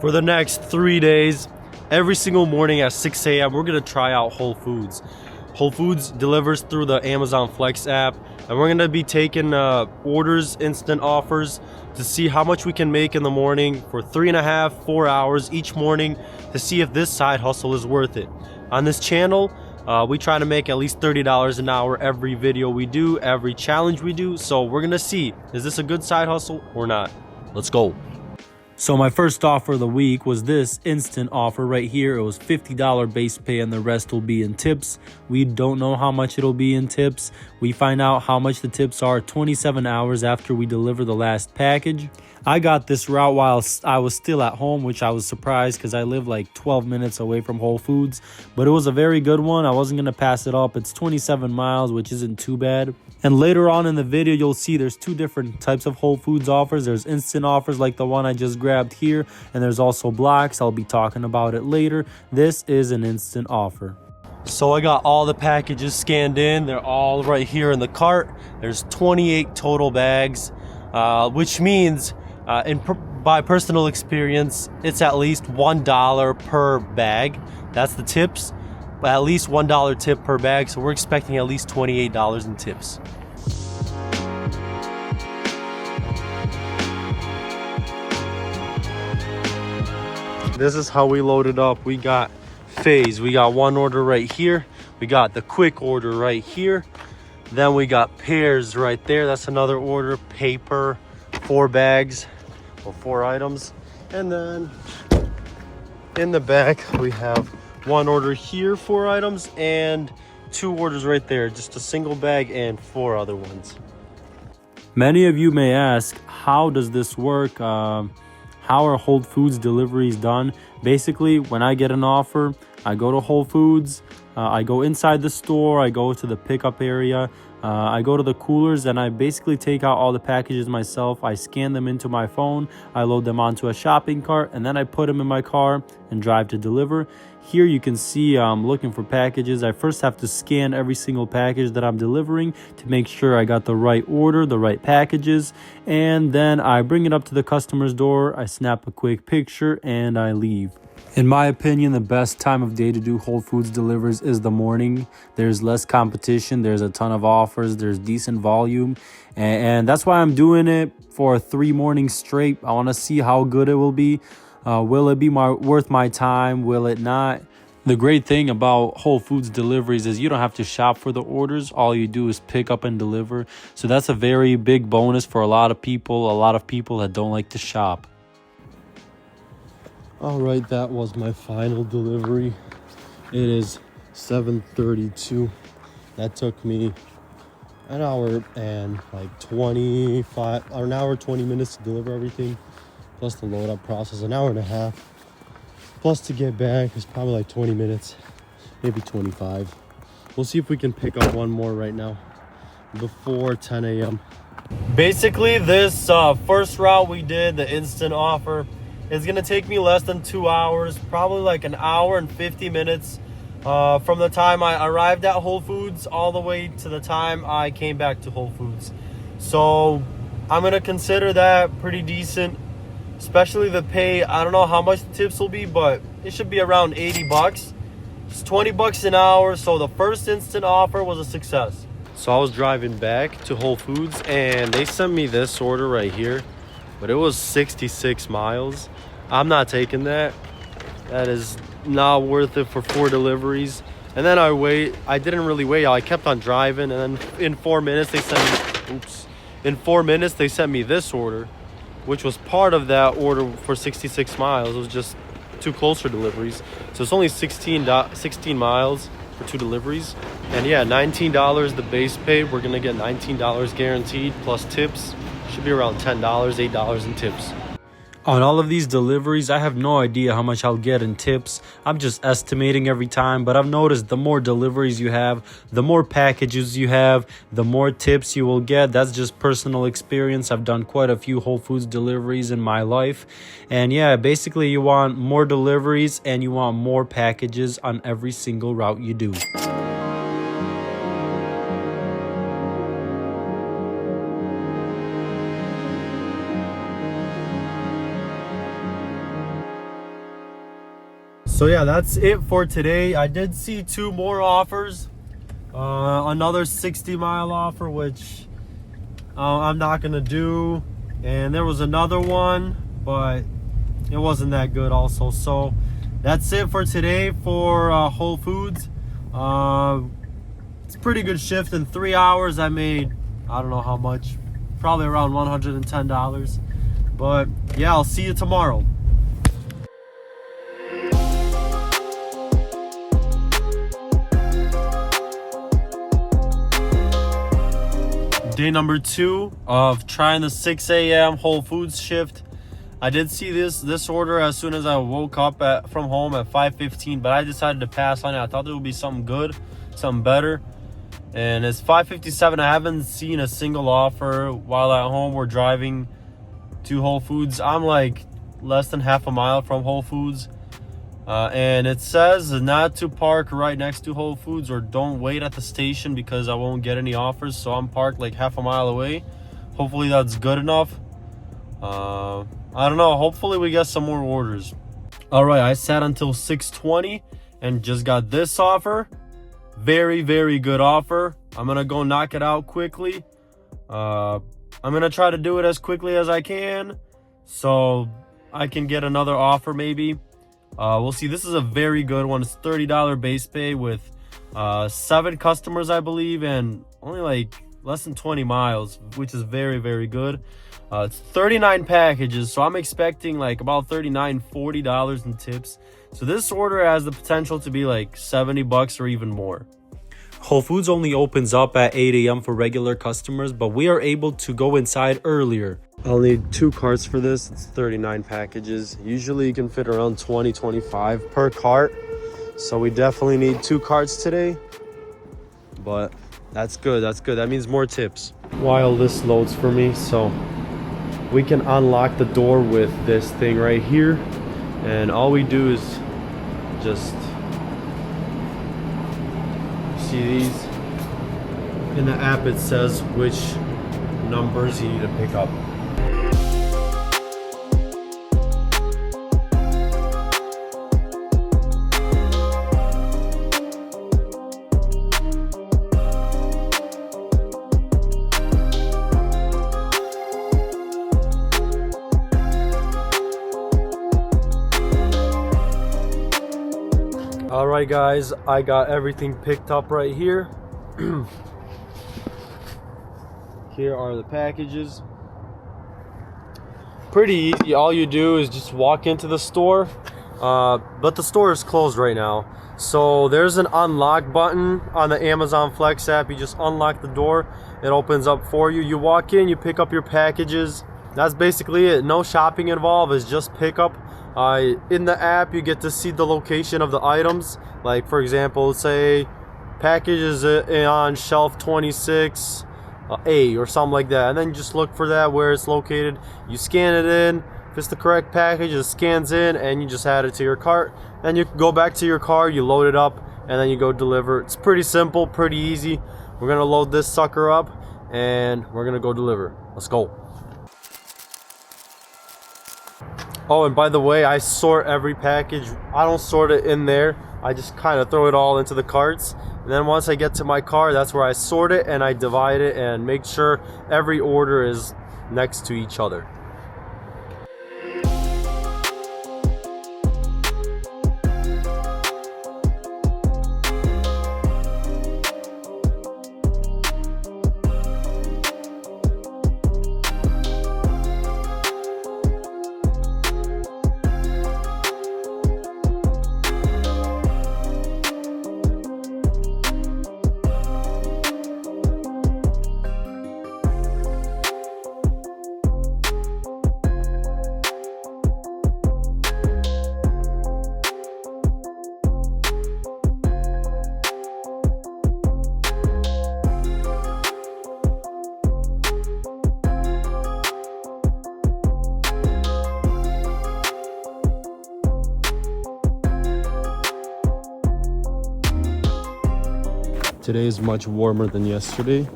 For the next 3 days, every single morning at 6 a.m., we're gonna try out Whole Foods. Whole Foods delivers through the Amazon Flex app, and we're gonna be taking orders, instant offers, to see how much we can make in the morning for 3.5, 4 hours each morning to see if this side hustle is worth it. On this channel, we try to make at least $30 an hour every video we do, every challenge we do. So we're gonna see, is this a good side hustle or not? Let's go. So my first offer of the week was this instant offer right here. It was $50 base pay and the rest will be in tips. We don't know how much it'll be in tips. We find out how much the tips are 27 hours after we deliver the last package. I got this route while I was still at home, which I was surprised because I live like 12 minutes away from Whole Foods. But it was a very good one. I wasn't going to pass it up. It's 27 miles, which isn't too bad. And later on in the video, you'll see there's two different types of Whole Foods offers. There's instant offers like the one I just grabbed here. And there's also blocks. I'll be talking about it later. This is an instant offer. So I got all the packages scanned in. They're all right here in the cart. There's 28 total bags, which means by personal experience, it's at least $1 per bag. That's the tips, but at least $1 tip per bag. So we're expecting at least $28 in tips. This is how we loaded up. We got phase. We got one order right here. We got the quick order right here. Then we got pairs right there. That's another order. Paper, 4 bags or 4 items. And then in the back we have one order here, 4 items, and 2 orders right there, just a single bag and 4 other ones. Many of you may ask, how does this work? How are Whole Foods deliveries done? Basically, when I get an offer, I go to Whole Foods, I go inside the store, I go to the pickup area, I go to the coolers, and I basically take out all the packages myself. I scan them into my phone, I load them onto a shopping cart, and then I put them in my car and drive to deliver. Here you can see I'm looking for packages. I first have to scan every single package that I'm delivering to make sure I got the right order, the right packages, and then I bring it up to the customer's door, I snap a quick picture, and I leave. In my opinion, the best time of day to do Whole Foods deliveries is the morning. There's less competition, there's a ton of offers, there's decent volume, and that's why I'm doing it for 3 mornings straight. I want to see how good it will be. Will it be worth my time? Will it not? The great thing about Whole Foods deliveries is you don't have to shop for the orders. All you do is pick up and deliver. So that's a very big bonus for a lot of people that don't like to shop. All right, that was my final delivery. It is 7:32. That took me an hour and like 20 minutes to deliver everything, plus the load up process, an hour and a half, plus to get back is probably like 20 minutes, maybe 25. We'll see if we can pick up one more right now before 10 a.m. Basically, this first route we did, the instant offer, it's gonna take me less than 2 hours, probably like an hour and 50 minutes from the time I arrived at Whole Foods all the way to the time I came back to Whole Foods. So I'm gonna consider that pretty decent, especially the pay. I don't know how much the tips will be, but it should be around 80 bucks. It's 20 bucks an hour, so the first instant offer was a success. So I was driving back to Whole Foods and they sent me this order right here, but it was 66 miles. I'm not taking that. That is not worth it for 4 deliveries. And then I didn't really wait. I kept on driving, and then in 4 minutes they sent me this order, which was part of that order for 66 miles. It was just 2 closer deliveries. So it's only 16 miles for 2 deliveries. And yeah, $19 the base pay. We're gonna get $19 guaranteed plus tips. Should be around $10, $8 in tips. On all of these deliveries, I have no idea how much I'll get in tips. I'm just estimating every time, but I've noticed the more deliveries you have, the more packages you have, the more tips you will get. That's just personal experience. I've done quite a few Whole Foods deliveries in my life. And yeah, basically you want more deliveries and you want more packages on every single route you do. So yeah, that's it for today. I did see 2 more offers. Another 60-mile offer, which I'm not gonna do. And there was another one, but it wasn't that good also. So that's it for today for Whole Foods. It's a pretty good shift. In 3 hours I made, I don't know how much, probably around $110. But yeah, I'll see you tomorrow. Day number 2 of trying the 6 a.m. Whole Foods shift. I did see this order as soon as I woke up from home at 5:15, but I decided to pass on it. I thought there would be something good, something better. And it's 5:57. I haven't seen a single offer while at home. We're driving to Whole Foods. I'm like less than half a mile from Whole Foods. And it says not to park right next to Whole Foods, or don't wait at the station because I won't get any offers. So I'm parked like half a mile away. Hopefully that's good enough. I don't know. Hopefully we get some more orders. All right, I sat until 6:20 and just got this offer. Very, very good offer. I'm gonna go knock it out quickly. I'm gonna try to do it as quickly as I can so I can get another offer maybe. We'll see. This is a very good one. It's $30 base pay with 7 customers, I believe, and only like less than 20 miles, which is very, very good. It's 39 packages, so I'm expecting like about $39-40 in tips. So this order has the potential to be like $70 or even more. Whole Foods only opens up at 8 a.m. for regular customers, but we are able to go inside earlier. I'll need 2 carts for this. It's 39 packages. Usually you can fit around 20-25 per cart. So we definitely need 2 carts today. But that's good. That's good. That means more tips. While this loads for me, so we can unlock the door with this thing right here. And all we do is just see these. In the app it says which numbers you need to pick up. All right guys, I got everything picked up right here. Here are the packages. Pretty easy. All you do is just walk into the store, but the store is closed right now. So there's an unlock button on the Amazon Flex app. You just unlock the door, it opens up for you. You walk in, you pick up your packages. That's basically it. No shopping involved, it's just pickup. In the app you get to see the location of the items. Like for example, say package is on shelf 26 A or something like that, and then you just look for that where it's located. You scan it in. If it's the correct package, it scans in and you just add it to your cart. Then you go back to your car, you load it up, and then you go deliver. It's pretty simple, pretty easy. We're gonna load this sucker up and we're gonna go deliver. Let's go. Oh, and by the way, I sort every package. I don't sort it in there. I just kind of throw it all into the carts. And then once I get to my car, that's where I sort it and I divide it and make sure every order is next to each other. Today is much warmer than yesterday.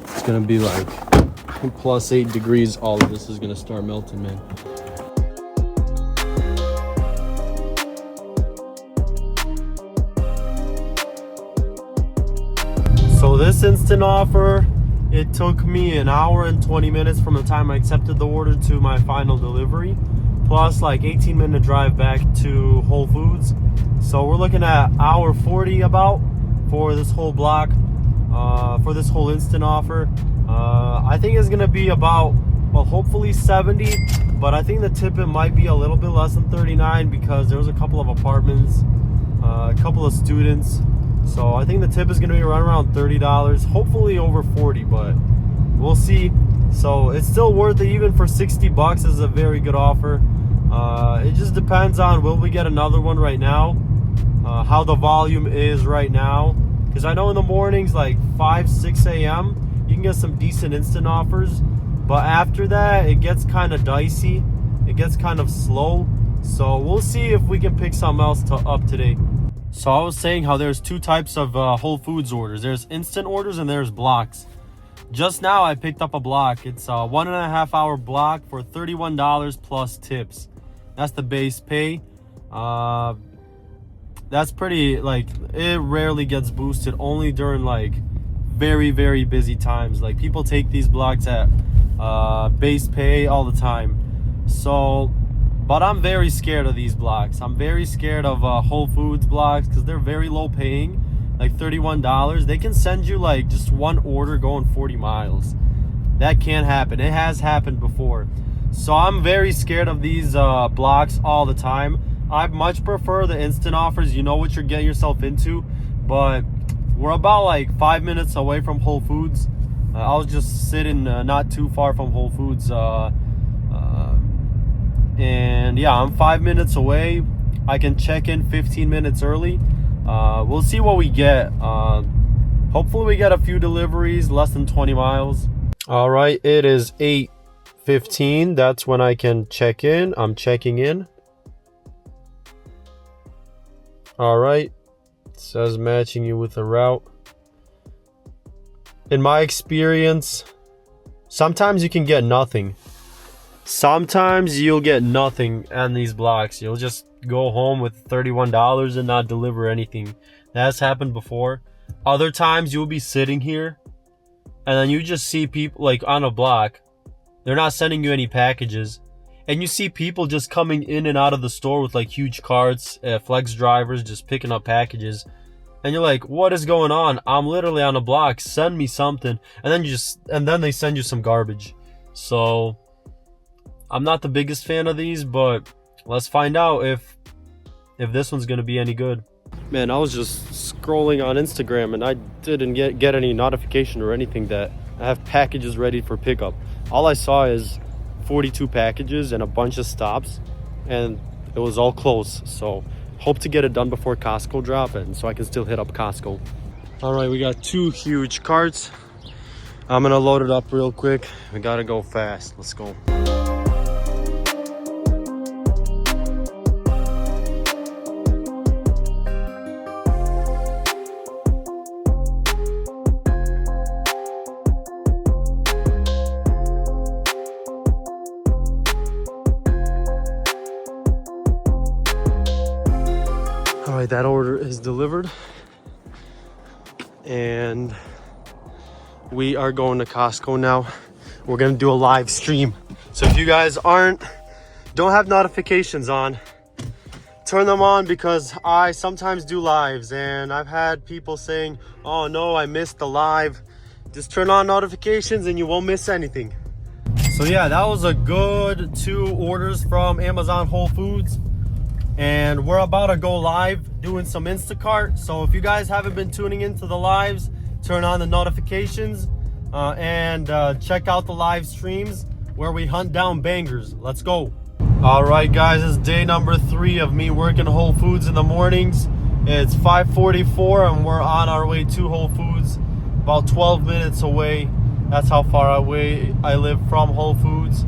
It's gonna be like plus 8 degrees. All of this is gonna start melting, man. So this instant offer, it took me an hour and 20 minutes from the time I accepted the order to my final delivery, plus like 18-minute drive back to Whole Foods. So we're looking at hour 40 about for this whole block, for this whole instant offer. I think it's gonna be about, well, hopefully 70, but I think the tip it might be a little bit less than 39 because there was a couple of apartments, a couple of students. So I think the tip is going to be around $30, hopefully over 40, but we'll see. So it's still worth it. Even for 60 bucks is a very good offer. It just depends on, will we get another one right now, how the volume is right now, because I know in the mornings like 5-6 a.m. you can get some decent instant offers, but after that it gets kind of dicey, it gets kind of slow. So we'll see if we can pick something else up today. So I was saying how there's two types of Whole Foods orders. There's instant orders and there's blocks. Just now I picked up a block. It's a 1.5 hour block for $31 plus tips. That's the base pay. That's pretty, like, it rarely gets boosted, only during like very, very busy times. Like people take these blocks at base pay all the time. So, but I'm very scared of these blocks. I'm very scared of Whole Foods blocks because they're very low paying, like $31. They can send you like just one order going 40 miles. That can't happen. It has happened before. So I'm very scared of these blocks all the time. I much prefer the instant offers. You know what you're getting yourself into. But we're about like 5 minutes away from Whole Foods. I was just sitting not too far from Whole Foods. And yeah, I'm 5 minutes away. I can check in 15 minutes early. We'll see what we get. Hopefully we get a few deliveries less than 20 miles. All right, it is 8:15. That's when I can check in. I'm checking in. All right, it says matching you with a route. In my experience, sometimes you can get nothing. Sometimes you'll get nothing on these blocks. You'll just go home with $31 and not deliver anything. That's happened before. Other times you'll be sitting here and then you just see people like on a block. They're not sending you any packages. And you see people just coming in and out of the store with like huge carts, flex drivers just picking up packages. And you're like, what is going on? I'm literally on a block. Send me something. And then they send you some garbage. So I'm not the biggest fan of these, but let's find out if this one's gonna be any good. Man, I was just scrolling on Instagram and I didn't get any notification or anything that I have packages ready for pickup. All I saw is 42 packages and a bunch of stops, and it was all closed. So hope to get it done before Costco drop, and so I can still hit up Costco. All right, we got two huge carts. I'm gonna load it up real quick. We gotta go fast. Let's go. All right, that order is delivered and we are going to Costco now. We're gonna do a live stream. So if you guys don't have notifications on, turn them on, because I sometimes do lives and I've had people saying, oh no, I missed the live. Just turn on notifications and you won't miss anything. So yeah, that was a good 2 orders from Amazon Whole Foods. And we're about to go live doing some Instacart. So if you guys haven't been tuning into the lives, turn on the notifications and check out the live streams where we hunt down bangers. Let's go. All right, guys, it's day number 3 of me working Whole Foods in the mornings. It's 5:44 and we're on our way to Whole Foods, about 12 minutes away. That's how far away I live from Whole Foods.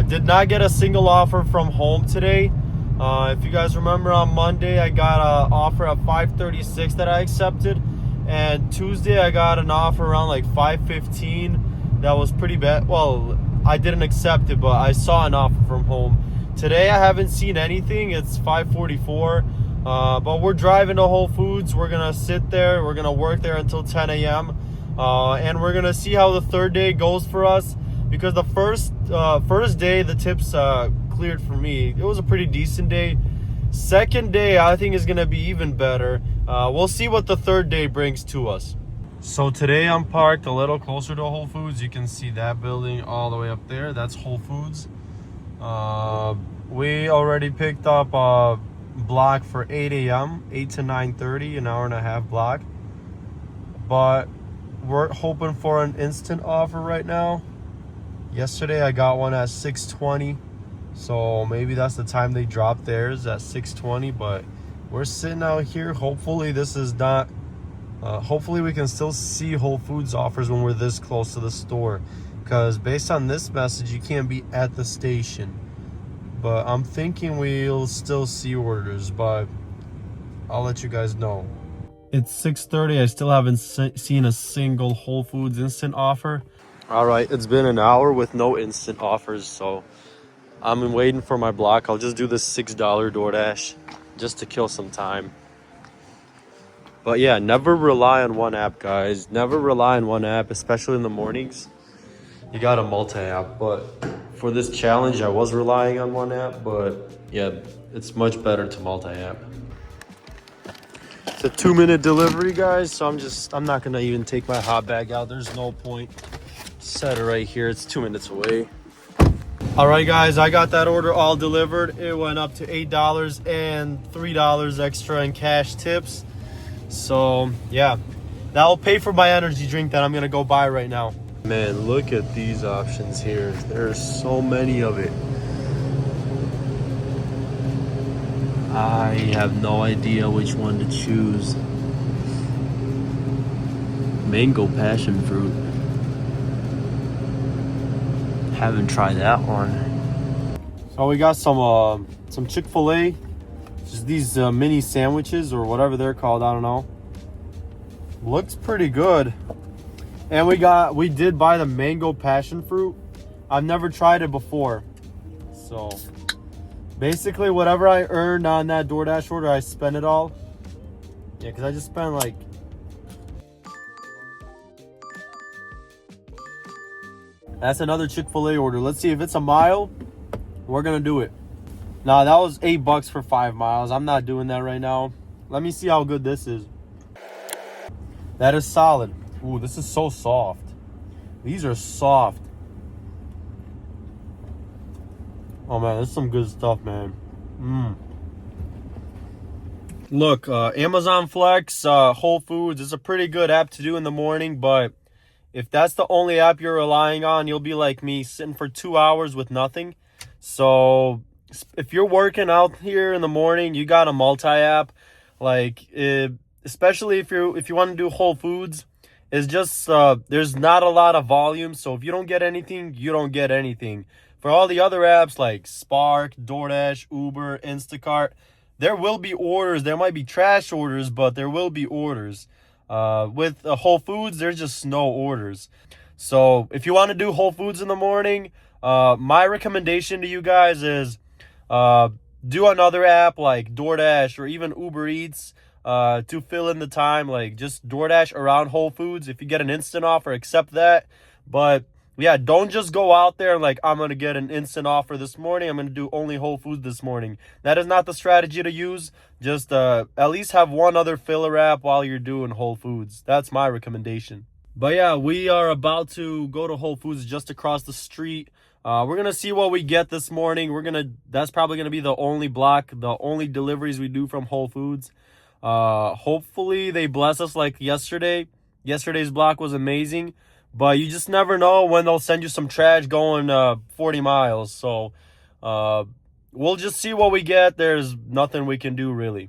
Did not get a single offer from home today. If you guys remember, on Monday I got an offer at 5:36 that I accepted, and Tuesday I got an offer around like 5:15 that was pretty bad. Well, I didn't accept it, but I saw an offer from home. Today I haven't seen anything. It's 5:44. But we're driving to Whole Foods. We're gonna sit there, we're gonna work there until 10 a.m. And we're gonna see how the third day goes for us, because the first day the tips cleared for me. It was a pretty decent day. Second day I think is gonna be even better. We'll see what the third day brings to us. So today I'm parked a little closer to Whole Foods. You can see that building all the way up there. That's Whole Foods. We already picked up a block for 8 a.m. 8 to 9:30, an hour and a half block. But we're hoping for an instant offer right now. Yesterday I got one at 6:20. So maybe that's the time they dropped theirs, at 6:20. But we're sitting out here. Hopefully this is not... hopefully we can still see Whole Foods offers when we're this close to the store, because based on this message you can't be at the station. But I'm thinking we'll still see orders, but I'll let you guys know. It's 6:30. I still haven't seen a single Whole Foods instant offer. All right, it's been an hour with no instant offers, so I'm waiting for my block. I'll just do this $6 DoorDash just to kill some time. But yeah, never rely on one app, guys. Never rely on one app, especially in the mornings. You got a multi-app, but for this challenge, I was relying on one app, but yeah, it's much better to multi-app. It's a 2-minute delivery, guys, so I'm not gonna even take my hot bag out. There's no point. Set it right here. It's 2 minutes away. All right, guys, I got that order all delivered. It went up to $8 and $3 extra in cash tips. So yeah, that'll pay for my energy drink that I'm gonna go buy right now. Man, look at these options here. There's so many of it. I have no idea which one to choose. Mango passion fruit. Haven't tried that one. So we got some Chick-fil-A. Just these mini sandwiches or whatever they're called, I don't know. Looks pretty good. And we did buy the mango passion fruit. I've never tried it before. So basically whatever I earned on that DoorDash order, I spent it all. Yeah, because I just spent like... That's another Chick-fil-A order. Let's see if it's a mile. We're gonna do it. Nah, that was $8 for 5 miles. I'm not doing that right now. Let me see how good this is. That is solid. Ooh, this is so soft. These are soft. Oh man, this is some good stuff, man. Look, Amazon Flex, Whole Foods, it's a pretty good app to do in the morning, but if that's the only app you're relying on, you'll be like me, sitting for 2 hours with nothing. So if you're working out here in the morning, you got a multi-app. Like, especially if you want to do Whole Foods, it's just there's not a lot of volume. So if you don't get anything, you don't get anything. For all the other apps like Spark, DoorDash, Uber, Instacart, there will be orders. There might be trash orders, but there will be orders. With Whole Foods, there's just no orders. So if you want to do Whole Foods in the morning, my recommendation to you guys is do another app like DoorDash or even Uber Eats to fill in the time. Like just DoorDash around Whole Foods. If you get an instant offer, accept that. But yeah, don't just go out there and like, I'm going to get an instant offer this morning. I'm going to do only Whole Foods this morning. That is not the strategy to use. Just at least have one other filler app while you're doing Whole Foods. That's my recommendation. But yeah, we are about to go to Whole Foods just across the street. We're going to see what we get this morning. That's probably going to be the only block, the only deliveries we do from Whole Foods. Hopefully they bless us like yesterday. Yesterday's block was amazing. But you just never know when they'll send you some trash going 40 miles. So we'll just see what we get. There's nothing we can do, really.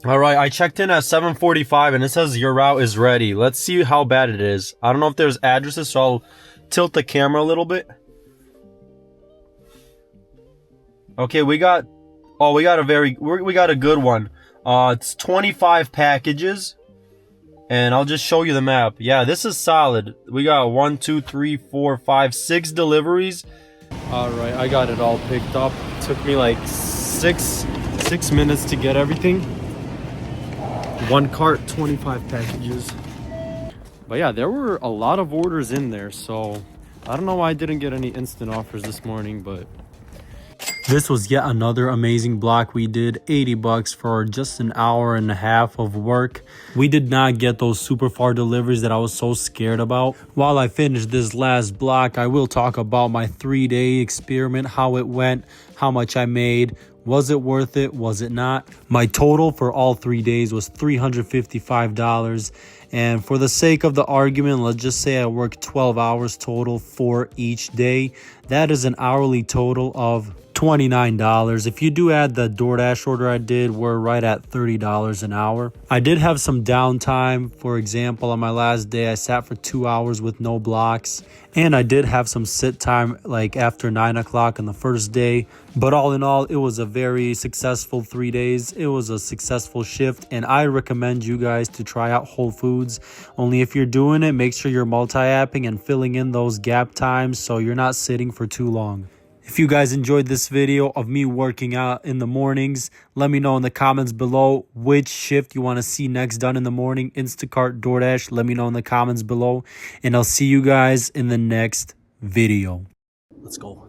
All right, I checked in at 7:45, and it says your route is ready. Let's see how bad it is. I don't know if there's addresses, so I'll tilt the camera a little bit. Okay, we got a good one. It's 25 packages. And I'll just show you the map. Yeah, this is solid. We got 1, 2, 3, 4, 5, 6 deliveries. All right, I got it all picked up. Took me like six minutes to get everything. One cart, 25 packages. But yeah, there were a lot of orders in there, so I don't know why I didn't get any instant offers this morning, but this was yet another amazing block we did. 80 bucks for just an hour and a half of work. We did not get those super far deliveries that I was so scared about. While I finish this last block, I will talk about my 3-day experiment, how it went, how much I made. Was it worth it? Was it not? My total for all 3 days was $355. And for the sake of the argument, let's just say I worked 12 hours total for each day. That is an hourly total of $29. If you do add the DoorDash order I did, we're right at $30 an hour. I did have some downtime. For example, on my last day, I sat for 2 hours with no blocks. And I did have some sit time like after 9 o'clock on the first day. But all in all, it was a very successful 3 days. It was a successful shift. And I recommend you guys to try out Whole Foods. Only if you're doing it, make sure you're multi-apping and filling in those gap times so you're not sitting for too long. If you guys enjoyed this video of me working out in the mornings, let me know in the comments below which shift you want to see next done in the morning. Instacart, DoorDash, let me know in the comments below. And I'll see you guys in the next video. Let's go.